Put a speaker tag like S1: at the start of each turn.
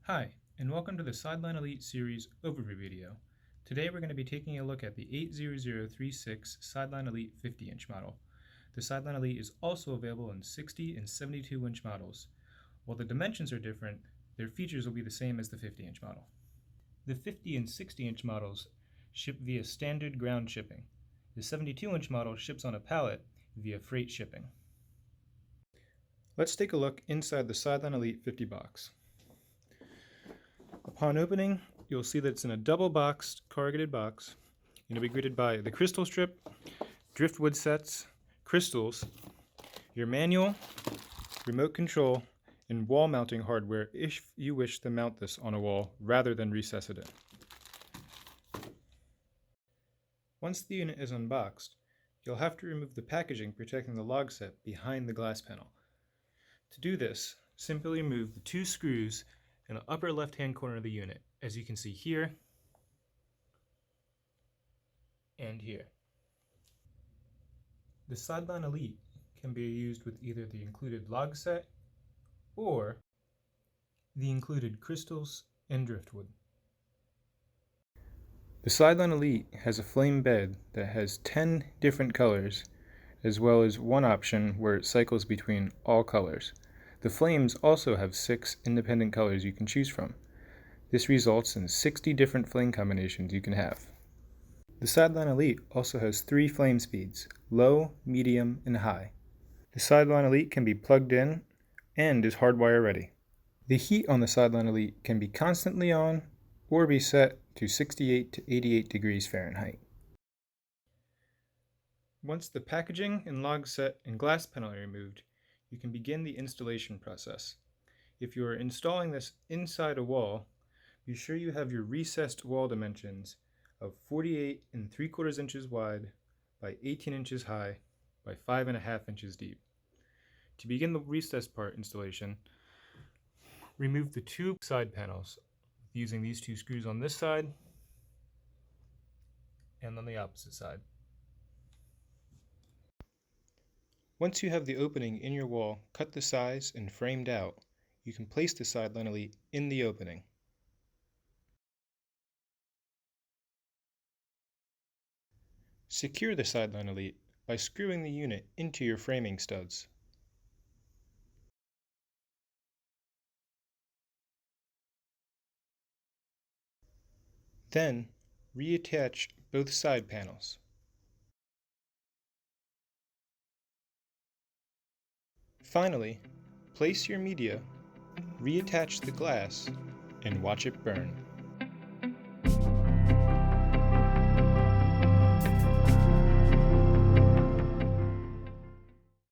S1: Hi, and welcome to the Sideline Elite Series overview video. Today we're going to be taking a look at the 80036 Sideline Elite 50-inch model. The Sideline Elite is also available in 60 and 72-inch models. While the dimensions are different, their features will be the same as the 50-inch model. The 50 and 60-inch models ship via standard ground shipping. The 72-inch model ships on a pallet via freight shipping. Let's take a look inside the Sideline Elite 50 box. Upon opening, you'll see that it's in a double-boxed, corrugated box. You'll be greeted by the crystal strip, driftwood sets, crystals, your manual, remote control, and wall mounting hardware if you wish to mount this on a wall rather than recess it in. Once the unit is unboxed, you'll have to remove the packaging protecting the log set behind the glass panel. To do this, simply remove the two screws in the upper left-hand corner of the unit, as you can see here and here. The Sideline Elite can be used with either the included log set or the included crystals and driftwood. The Sideline Elite has a flame bed that has 10 different colors, as well as one option where it cycles between all colors. The flames also have 6 independent colors you can choose from. This results in 60 different flame combinations you can have. The Sideline Elite also has 3 flame speeds, low, medium, and high. The Sideline Elite can be plugged in and is hardwire ready. The heat on the Sideline Elite can be constantly on or be set to 68 to 88 degrees Fahrenheit. Once the packaging and log set and glass panel are removed, you can begin the installation process. If you are installing this inside a wall, be sure you have your recessed wall dimensions of 48 3/4 inches wide by 18 inches high by 5.5 inches deep. To begin the recessed part installation, remove the two side panels using these two screws on this side and on the opposite side. Once you have the opening in your wall cut to size and framed out, you can place the Sideline Elite in the opening. Secure the Sideline Elite by screwing the unit into your framing studs. Then, reattach both side panels. Finally, place your media, reattach the glass, and watch it burn.